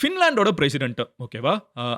ஃபின்லாண்டோட president ஓகேவா?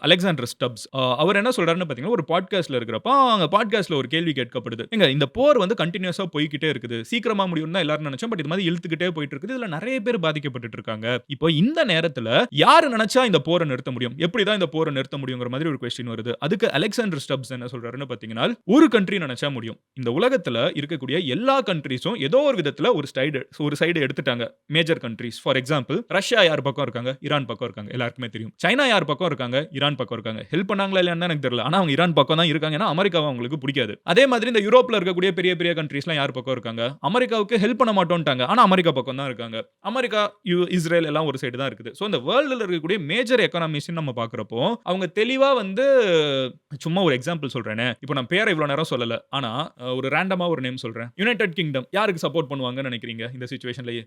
Alexander Stubbs. அவர் என்ன சொல்றாருன்னு பார்த்தீங்கன்னா, ஒரு பாட்காஸ்ட்ல இருக்கிறப்ப, அங்க பாட்காஸ்ட்ல ஒரு கேள்வி கேட்கப்படுது. "ஏங்க இந்த போர் வந்து கன்டினியூஸா போய்க்கிட்டே இருக்குது. சீக்கிரமா முடியும்னு தான் எல்லாரும் நெனச்சோம். பட் இது மாரி இழுத்துக்கிட்டே போயிட்டு இருக்குது. இதுல நெறைய பேர் பாதிக்கப்பட்டுட்டு இருக்காங்க. இப்போ இந்த நேரத்துல யாரு நெனச்சா இந்த போர நிறுத்த முடியும்? எப்படி தான் இந்த போர நிறுத்த முடியுங்கிற மாதிரி ஒரு கொஸ்டின் வருது. அதுக்கு அலெக்சாண்டர் ஸ்டப்ஸ் என்ன சொல்றாருன்னு பார்த்தீங்கன்னா, ஒரு கண்ட்ரி நெனச்சா முடியும். இந்த உலகத்துல இருக்கக்கூடிய எல்லா கண்ட்ரீஸும் ஏதோ ஒரு விதத்துல ஒரு சைடு எடுத்துட்டாங்க. Major countries. For example Russia யார் பக்கம் இருக்காங்க? ஈரான் பக்கம் இருக்காங்க. எல்லாருக்குமே தெரியும். சைனா யார் பக்கம் இருக்காங்க? ஈரான் பக்கம் இருக்காங்க. ஹெல்ப் பண்ணாங்களா இல்லையான்னு எனக்கு தெரியல. ஆனா அவங்க ஈரான் பக்கம் தான் இருக்காங்க. ஏன்னா அமெரிக்காவ அவங்களுக்கு பிடிக்காது. அதே மாதிரி இந்த யூரோப்ல இருக்கக்கூடிய பெரிய பெரிய கண்ட்ரீஸ்லாம் யார் பக்கம் இருக்காங்க? அமெரிக்காவுக்கு ஹெல்ப் பண்ண மாட்டோம்ட்டாங்க. ஆனா அமெரிக்கா பக்கம் தான் இருக்காங்க. அமெரிக்கா, இஸ்ரேல் எல்லாம் ஒரு சைடு தான் இருக்குது. சோ இந்த வேர்ல்டுல இருக்கக்கூடிய மேஜர் எக்கானமிஸ்ன்னு நம்ம பார்க்கிறப்போ, அவங்க தெளிவா வந்து சும்மா ஒரு எக்ஸாம்பிள் சொல்றேனே. இப்போ நான் பேர இவ்வளவு நேரம் சொல்லல. ஆனா ஒரு ரேண்டமா ஒரு நேம் சொல்றேன். யுனைட்டட் கிங்டம் யாருக்கு சப்போர்ட் பண்ணுவாங்கன்னு நினைக்கிறீங்க இந்த சிச்சுவேஷன்ல?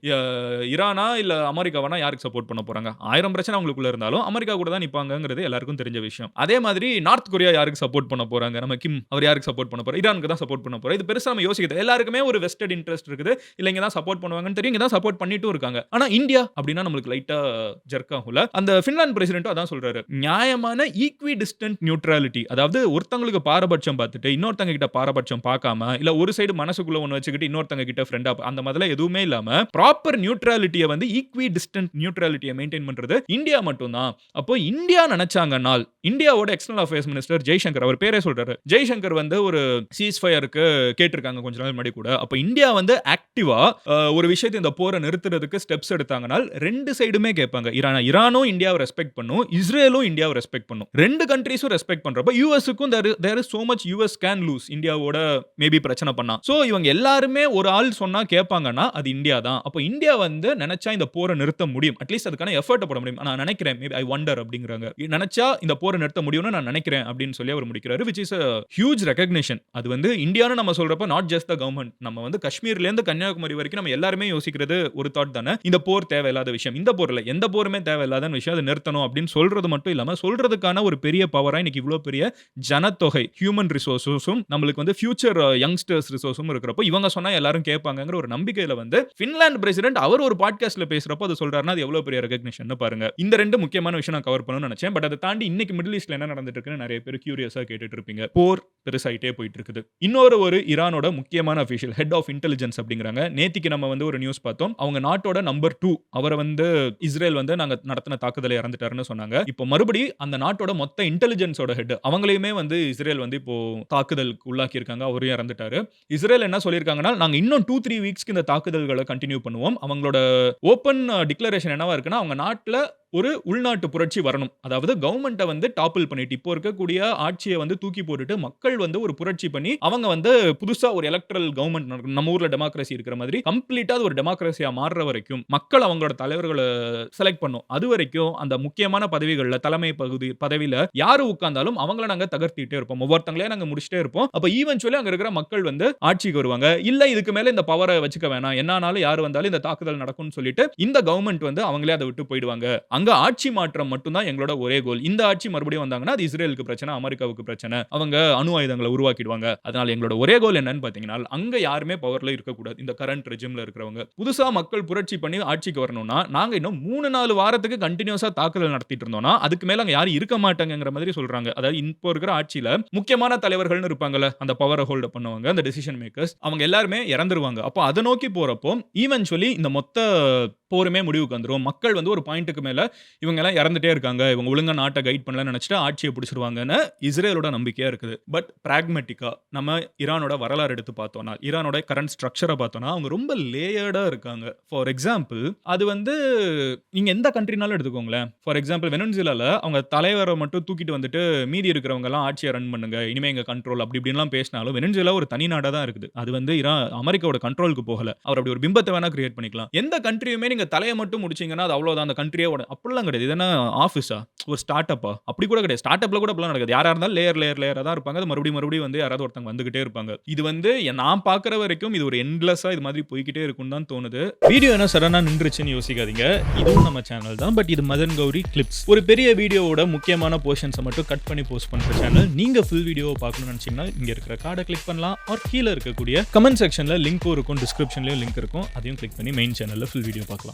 ஈரானா இல்ல அமெரிக்காவானா யாருக்கு சப்போர்ட் பண்ண போறாங்க? 1000 பிரச்சனை அவங்களுக்குள்ள இருந்தாலும் அமெரிக்கா கூட தான் நிப்பாங்கங்கிறது எல்லாருக்கும் தெரிஞ்ச விஷயம். அதே மாதிரி நார்த் கொரியா யாருக்கு சப்போர்ட் பண்ண போறாங்க? நம்ம கிம் அவர் யாருக்கு சப்போர்ட் பண்ண போறாரு? ஈரானுக்கு தான் சப்போர்ட் பண்ண போறாரு. இது பெருசா நம்ம யோசிக்கிறது. எல்லாருக்குமே ஒரு வெஸ்டட் இன்ட்ரெஸ்ட் இருக்குது. இல்ல இங்க தான் சப்போர்ட் பண்ணுவாங்கன்னு தெரியும். இங்க தான் சப்போர்ட் பண்ணிட்டும் இருக்காங்க. ஆனா இந்தியா அப்படினா நமக்கு லைட்டா ஜர்க் ஆகும்ல. அந்த பின்லாந்து பிரசிடென்ட்டும் அதான் சொல்றாரு. நியாயமான ஈக்வி டிஸ்டன்ட் நியூட்ரலிட்டி. அதாவது ஒருத்தங்களுக்கு பாரபட்சம் பார்த்துட்டு இன்னொருத்தங்க கிட்ட பாரபட்சம் பார்க்காம இல்ல ஒரு சைடு மனசுக்குள்ள ஒண்ணு வச்சுக்கிட்டு இன்னொருத்தங்க கிட்ட ஃப்ரெண்டா அந்த மாதிரிலாம் எதுவுமே இல்லாம ப்ராப்பர் நியூட்ரலிட்டிய வந்து ஈக்வி டிஸ்டன்ட் நியூட்ரலிட்டிய மெயின்டெய்ன் பண்றது இந்தியா மட்டும் தான். அப்போ இந்தியா நினைச்சாங்கனால் இந்தியாவோட எக்ஸ்டர்னல் அஃபேர்ஸ் மினிஸ்டர் ஜெய்சங்கர் அவர் பேரே சொல்றாரு. ஜெய்சங்கர் வந்து ஒரு சீஸ் ஃபயருக்கு கேட்டிருக்காங்க கொஞ்ச நாள் முன்னாடி கூட. அப்ப இந்தியா வந்து ஆக்டிவா ஒரு விஷயத்தை இந்த போரை நிறுத்துறதுக்கு ஸ்டெப்ஸ் எடுத்தாங்கனால் ரெண்டு சைடுமே கேட்பாங்க. ஈரானும் இந்தியாவை ரெஸ்பெக்ட் பண்ணும். இஸ்ரேலும் இந்தியாவை ரெஸ்பெக்ட் பண்ணும். ரெண்டு கண்ட்ரீஸும் ரெஸ்பெக்ட் பண்றப்ப யுஎஸ்க்கும் there is so much US can lose இந்தியாவோட மேபி பிரச்சனை பண்ணா. சோ இவங்க எல்லாருமே ஒரு ஆள் சொன்னா கேட்பாங்கன்னா அது இந்தியா தான். அப்ப இந்தியா வந்து நினைச்சா இந்த போரை நிறுத்த முடியும். அட்லீஸ்ட் அதுக்கான எஃபர்ட் போட முடியும். நான் நினைக்கிறேன் மேபி ஐ வண்டர் அப்படிங்கறாங்க. நினைச்சா இந்த போரை நிறுத்த முடியும்னு நான் நினைக்கிறேன் அப்படின்னு சொல்லி அவர் முடிக்கிறாரு. which is a huge recognition. அது வந்து இந்தியான்னு நம்ம சொல்றப்ப not just the government. நம்ம வந்து காஷ்மீர்ல இருந்து கன்னியாகுமரி வரைக்கும் நம்ம எல்லாருமே யோசிக்கிறது ஒரு தாட் தானே. இந்த போர் தேவையில்லாத விஷயம். இந்த போர்ல எந்த போருமே தேவையில்லாத விஷயம். அதை நிறுத்தணும் அப்படின்னு சொல்றது மட்டும் இல்லாம சொல்றதுக்கான ஒரு பெரிய பவரா இன்னைக்கு இவ்வளவு பெரிய ஜனத்தொகை ஹியூமன் ரிசோர்ஸஸும் நம்மளுக்கு வந்து ஃபியூச்சர் யங்ஸ்டர்ஸ் ரிசோர்ஸும் இருக்கிறப்போ இவங்க சொன்னா எல்லாரும் கேட்பாங்கங்கிற ஒரு நம்பிக்கையில வந்து பின்லாந்து பிரசிடென்ட் அவர் ஒரு பாட்காஸ்ட்ல பேசுறப்போ அது சொல்றாருன்னா அது எவ்வளவு பெரிய ரெகக்னிஷன் பாருங்க. இந்த ரெண்டு முக்கியமான விஷயம் நான் கவர் பண்ணணும்னு நினைச்சேன். பட் அதை தாண்டி இன்னைக்கு மிடில் ஈஸ்ட்ல என்ன நடந்துட்டு இருக்குன்னு நிறைய பேர் கியூரியஸா கேட்டுட்டு இருப்பீங்க. போர் பெருசாயிட்டே போயிட்டு இருக்குது. இன்னொரு ஈரானோட முக்கியமான அபிஷியல் ஹெட் ஆஃப் இன்டெலிஜென்ஸ் அப்படிங்கறாங்க. நேத்திக்கு நம்ம வந்து ஒரு நியூஸ் பார்த்தோம். அவங்க நாட்டோட நம்பர் 2 அவரை வந்து இஸ்ரேல் வந்து நாங்க நடத்தின தாக்குதலை இறந்துட்டாருன்னு சொன்னாங்க. இப்போ மறுபடி அந்த நாட்டோட மொத்த இன்டெலிஜென்ஸோட ஹெட் அவங்களையுமே வந்து இஸ்ரேல் வந்து இப்போ தாக்குதலுக்கு உள்ளாக்கி இருக்காங்க. அவரும் இறந்துட்டாரு. இஸ்ரேல் என்ன சொல்லியிருக்காங்கன்னா நாங்க இன்னும் 2-3 வீக்ஸ்க்கு இந்த தாக்குதல்களை கண்டினியூ பண்ணுவோம். அவங்களோட ஓபன் டிக்ளரேஷன் என்னவா இருக்குன்னா அவங்க நாட்டுல ஒரு உள்நாட்டு புரட்சி வரணும். அதாவது கவர்மெண்ட்ட வந்து டாப்பிள் பண்ணிட்டு இப்போ இருக்கக்கூடிய ஆட்சியை வந்து தூக்கி போட்டுட்டு மக்கள் வந்து ஒரு புரட்சி பண்ணி அவங்க வந்து புதுசா ஒரு எலக்ட்ரல் கவர்மெண்ட் நடக்கணும். நம்ம ஊர்ல டெமோக்ரஸி இருக்கிற மாதிரி கம்ப்ளீட்டா அது ஒரு டெமோக்ரஸியா மாறுற வரைக்கும் மக்கள் அவங்களோட தலைவர்களை செலக்ட் பண்ணும். அது வரைக்கும் அந்த முக்கியமான பதவிகள்ல தலைமை பதவியில யாரு உட்கார்ந்தாலும் அவங்கள நாங்க தகர்த்திட்டே இருப்போம். ஒவ்வொருத்தங்களே நாங்க முடிச்சிட்டே இருப்போம். அப்ப ஈவென்ச்சுவலி அங்க இருக்கிற மக்கள் வந்து ஆட்சிக்கு வருவாங்க. இல்ல இதுக்கு மேல இந்த பவரை வச்சுக்க வேணாம். என்னானாலும் யாரு வந்தாலும் இந்த தாக்குதல் நடக்கும்னு சொல்லிட்டு இந்த கவர்மெண்ட் வந்து அவங்களே அதை விட்டு போயிடுவாங்க. அங்க ஆட்சி மாற்றம் மட்டும் தான் எங்களோட ஒரே கோல். இந்த ஆட்சி மறுபடியும் வந்தாங்கன்னா அது இஸ்ரேலுக்கு பிரச்சனை, அமெரிக்காவுக்கு பிரச்சனை. அவங்க அணு ஆயுதங்களை உருவாக்கிடுவாங்க. அதனால எங்களோட ஒரே கோல் என்னன்னு பாத்தீங்கன்னா அங்க யாருமே பவர்ல இருக்க கூடாது. இந்த கரண்ட் ரெஜிம்ல இருக்கிறவங்க புதுசா மக்கள் புரட்சி பண்ணி ஆட்சிக்கு வரணும்னா நாங்க இன்னும் 3-4 வாரத்துக்கு கண்டினியூஸா தாக்குதல் நடத்திட்டு இருந்தோம்னா அதுக்கு மேல அங்க யாரும் இருக்க மாட்டாங்கங்கிற மாதிரி சொல்றாங்க. அதாவது இப்போ இருக்கிற ஆட்சியில முக்கியமான தலைவர்கள்னு இருப்பாங்கல்ல அந்த பவரை ஹோல்ட் பண்ணுவாங்க அந்த டெசிஷன் மேக்கர்ஸ் அவங்க எல்லாருமே இறந்துருவாங்க. அப்போ அதை நோக்கி போறப்போ ஈவென்ச்சுவலி இந்த மொத்த போருமே முடிவுக்கு வந்துரும். மக்கள் வந்து ஒரு பாயிண்ட்டுக்கு மேல இவங்க எல்லாம் இறந்துட்டே இருக்காங்க. இவங்க ஒழுங்கா நாட்டை கைட் பண்ணலன்னு நினைச்சிட்டு ஆட்சியை பிடிச்சிருவாங்கன்னு இஸ்ரேலோட நம்பிக்கையா இருக்குது. பட் பிராக்மெட்டிக்கா நம்ம ஈரானோட வரலாறு எடுத்து பார்த்தோம்னா ஈரானோட கரண்ட் ஸ்ட்ரக்சரை பார்த்தோம்னா அவங்க ரொம்ப லேயர்டா இருக்காங்க. ஃபார் எக்ஸாம்பிள் அது வந்து நீங்க எந்த கண்ட்ரினாலும் எடுத்துக்கோங்களேன். ஃபார் எக்ஸாம்பிள் வெனிசுலால அவங்க தலைவரை மட்டும் தூக்கிட்டு வந்துட்டு மீதி இருக்கிறவங்க எல்லாம் ஆட்சியை ரன் பண்ணுங்க. இனிமே எங்க கண்ட்ரோல் அப்படி இப்படிலாம் பேசினாலும் வெனிசுலா ஒரு தனி நாடா தான் இருக்குது. அது வந்து அமெரிக்காவோட கண்ட்ரோலுக்கு போகல. அவர் அப்படி ஒரு பிம்பத்தை வேணா கிரியேட் பண்ணிக்கலாம். எந்த கண்ட்ரியுமே நீங்க தலையை மட்டும் முடிச்சீங்கன்னா அது அவ்வளவுதான் அந்த கண்ட்ரியே அப்படிலாம் கிடையாது. இது என்ன ஆஃபீஸா ஒரு ஸ்டார்ட் அப்பா அப்படி கூட கிடையாது. ஸ்டார்ட் அப்ல கூட அப்படிலாம் நடக்காது. யாரா இருந்தாலும் லேயரா தான் இருப்பாங்க. அது மறுபடியும் வந்து யாராவது ஒருத்தங்க வந்துகிட்டே இருப்பாங்க. இது வந்து நான் பார்க்குற வரைக்கும் இது ஒரு எண்ட்லெஸ்ஸா இது மாதிரி போய்கிட்டே இருக்கும்னு தான் தோணுது. வீடியோ என்ன சடனா நின்றுச்சுன்னு யோசிக்காதீங்க. இதுவும் நம்ம சேனல் தான். பட் இது மதன் கௌரி கிளிப்ஸ். ஒரு பெரிய வீடியோவோட முக்கியமான போர்ஷன்ஸை மட்டும் கட் பண்ணி போஸ்ட் பண்ற சேனல். நீங்க ஃபுல் வீடியோவை பார்க்கணும்னு நினைச்சீங்கன்னா இங்க இருக்கிற கார்டை கிளிக் பண்ணலாம். ஆர் கீழே இருக்கக்கூடிய கமெண்ட் செக்ஷன்ல லிங்க்கும் இருக்கும், டிஸ்கிரிப்ஷன்லயும் லிங்க் இருக்கும். அதையும் கிளிக் பண்ணி மெயின் சேனல்ல ஃபுல் வீடியோ பார்க்கலாம்.